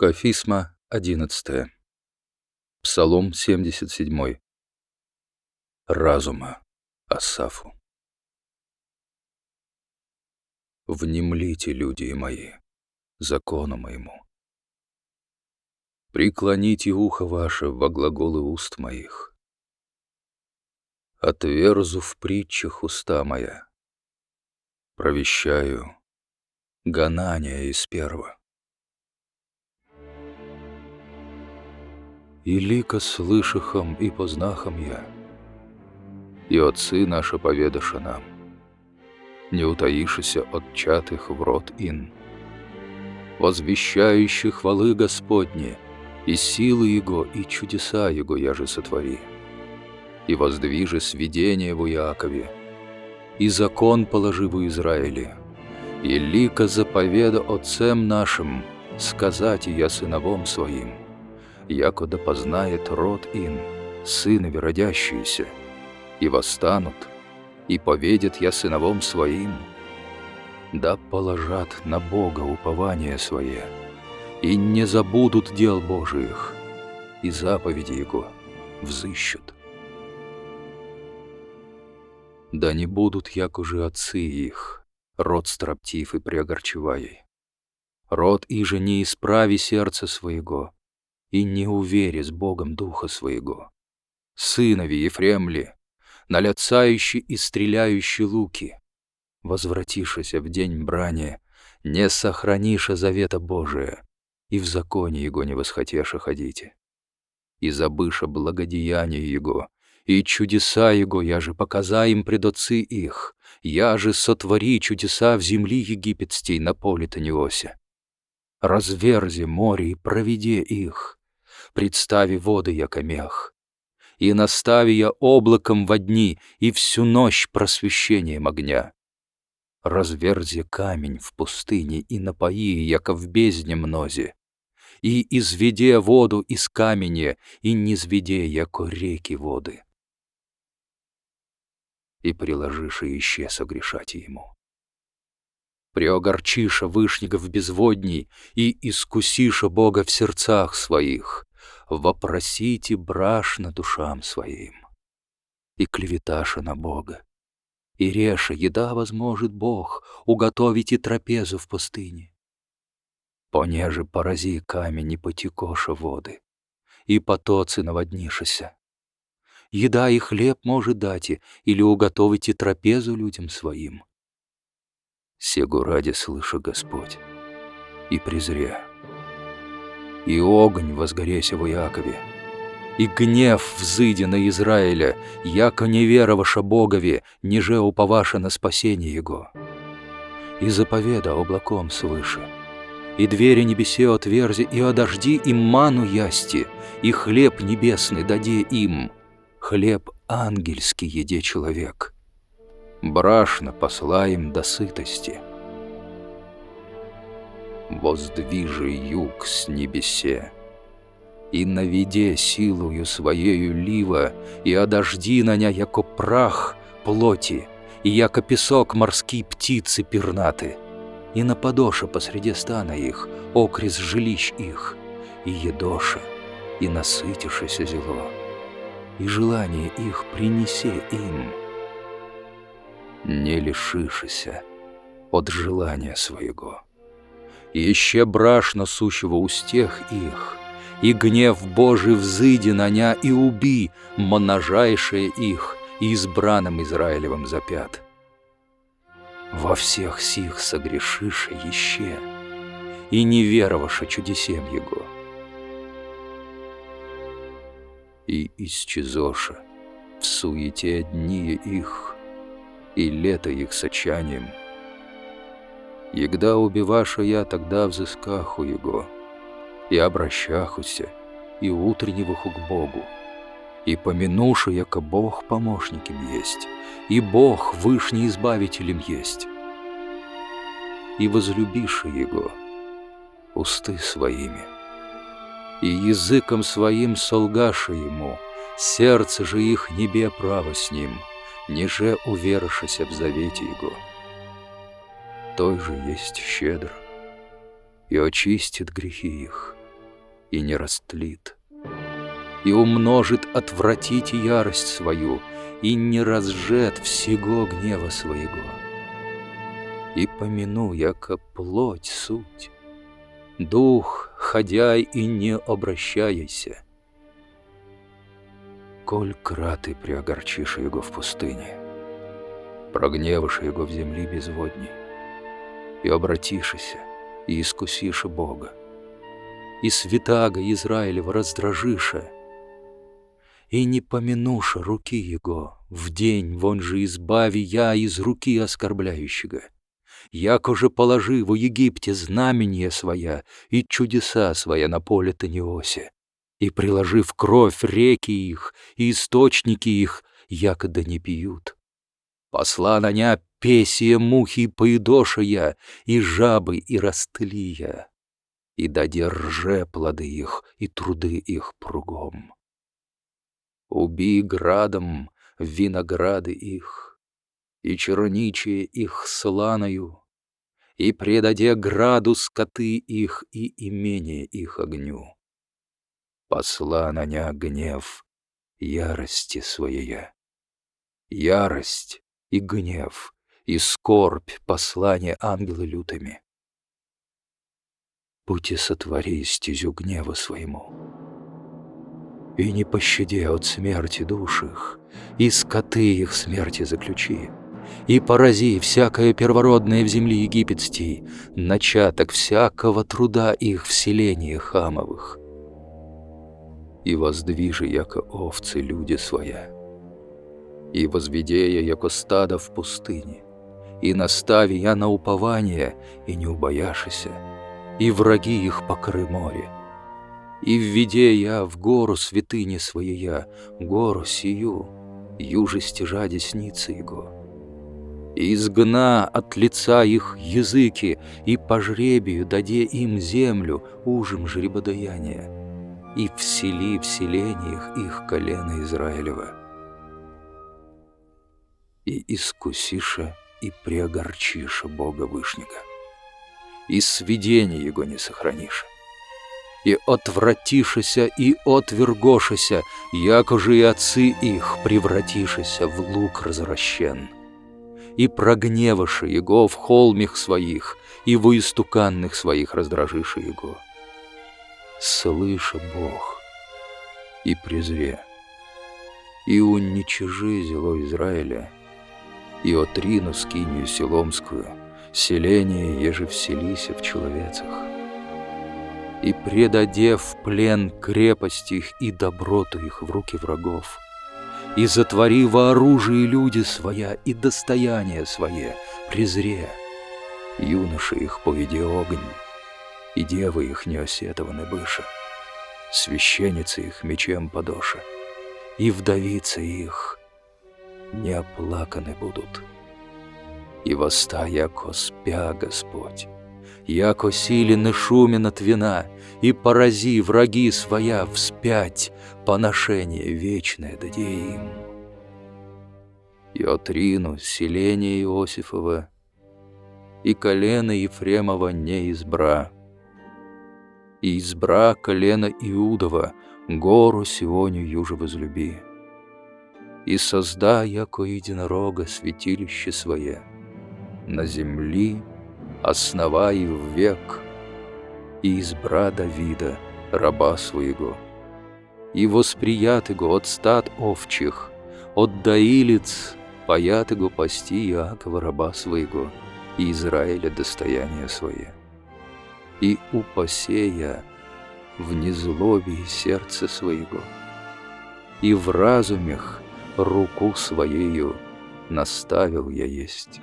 Кафисма 11. Псалом 77. Разума Асафу. Внемлите, люди мои, закону моему. Преклоните ухо ваше во глаголы уст моих. Отверзу в притчах уста моя. Провещаю гонания из перва. И лика слышахом и познахом я, и отцы наши поведаша нам, не утаишися от чатых в рот ин, возвещающих хвалы Господни, и силы Его, и чудеса Его я же сотвори, и воздвижи свидение в Иакове, и закон положи в Израиле, и лика заповеда отцем нашим, сказать я сыновом своим, яко да познает род ин, сынови родящиеся, и восстанут, и поведет я сыновом своим, да положат на Бога упование свое, и не забудут дел Божиих, и заповеди Его взыщут. Да не будут, як уже отцы их, род строптив и преогорчеваей, род иже не исправи сердца своего, и не увери с Богом духа своего. Сынови Ефремли, наляцающий и стреляющий луки, возвратишися в день брани, не сохраниша завета Божия, и в законе Его не восхотеша ходите. И забыша благодеяние Его, и чудеса Его, я же показа им пред отцы их, я же сотвори чудеса в земли египетской на поле Таниосе. Разверзи море и проведи их, представи воды, яко мех, и настави я облаком во дни и всю ночь просвещением огня. Разверзи камень в пустыне и напои, яко в бездне мнозе, и изведе воду из каменя, и низведе, яко реки воды. И приложиша еще согрешать ему. Преогорчиша вышнего в безводней, и искусиша Бога в сердцах своих, вопросите брашно душам своим, и клеветаша на Бога, и реша, еда возможет Бог, уготовите трапезу в пустыне. Понеже порази камень и потекоша воды, и потоцы наводнишися. Еда и хлеб может дати, или уготовите трапезу людям своим. Сего ради слыша Господь, и презря. И огонь возгореся в Иакове, и гнев взыди на Израиля, яко не вероваша Богове, ниже уповаша на спасение Его. И заповеда облаком свыше, и двери небесе отверзи, и одожди им ману ясти, и хлеб небесный даде им, хлеб ангельский еде человек. Брашно посла им до сытости. Воздвижи юг с небесе, и наведе силою своею лива, и одожди на ня, яко прах плоти, и яко песок морские птицы пернаты, и нападоша посреди стана их, окрес жилищ их, и едоша, и насытишися зело, и желание их принесе им. Не лишишися от желания своего. И еще брашно сущего устех их, и гнев Божий взыди на ня, и уби множайшее их, и избранным Израилевым запят. Во всех сих согрешиша еще, и не вероваша чудесем Его. И исчезоша в суете дни их, и лето их сочанием. Егда убиваша я, тогда взыскаху Его, и обращахуся, и утренневаху к Богу, и помянуша, яко Бог помощником есть, и Бог вышний избавителем есть. И возлюбиша Его усты своими, и языком своим солгаша Ему, сердце же их небе право с Ним, ниже увершися в завете Его. Той же есть щедр, и очистит грехи их, и не растлит, и умножит отвратить ярость свою, и не разжет всего гнева своего. И помяну, яко плоть суть, дух, ходяй и не обращайся. Коль краты приогорчишь его в пустыне, прогневашь его в земли безводней, и обратишься, и искусишь Бога, и святаго Израилева раздражиша, и не помянуша руки его в день, вон же избави я из руки оскорбляющего, яко же положи в Египте знамение своя и чудеса своя на поле Таниосе, и приложив кровь реки их и источники их, якода не пьют. Посла на ня песие мухи поедоша я, и жабы и растли я, и даде рже плоды их и труды их пругом. Уби градом винограды их, и черничие их сланою, и предаде граду скоты их и имение их огню. Посла на ня гнев ярости своей, ярость и гнев, и скорбь послания ангела лютыми. Пути сотвори стезю гнева своему, и не пощади от смерти душ их, и скоты их смерти заключи, и порази всякое первородное в земле египетской, начаток всякого труда их в селении хамовых. И воздвижи, яко овцы, люди своя, и возведея, яко стадо в пустыне, и настави я на упование, и не убояшися, и враги их покры море. И введе я в гору святыни своея, гору сию, юже стяжа десницы его. И изгна от лица их языки, и по жребию даде им землю, ужим жребодаяния, и всели в селениях их колено Израилева. И искусиша, и приогорчиша Бога Вышнего, и сведения его не сохранишь. И отвратишися, и отвергошися, яко же и отцы их превратишися в лук развращен. И прогневаши его в холмих своих, и во истуканных своих раздражиши его. Слыша Бог, и презре, и уничижи зело Израиля, и отрину скинию Силомскую, селение, еже вселися в человецах. И предаде в плен крепость их и доброту их в руки врагов, и затвори во оружие люди своя и достояние свое, презре, юноши их поведи огонь, и девы их неосетованы быша, священницы их мечем подоша, и вдовицы их не оплаканы будут. И восста, яко спя Господь, яко силен шумен от вина, и порази враги своя вспять, поношение вечное даде им. И отрину селение Иосифова, и колено Ефремова не избра, и избра колено Иудова, гору Сионию юже возлюби. И созда, яко единорога, святилище свое, на земли основай в век, и избра Давида, раба своего, и восприят его от стад овчих, от доилиц паят его пасти Иакова, раба своего, и Израиля достояние свое. И упасея в незлобии сердца своего, и в разумях руку своею наставил я есть.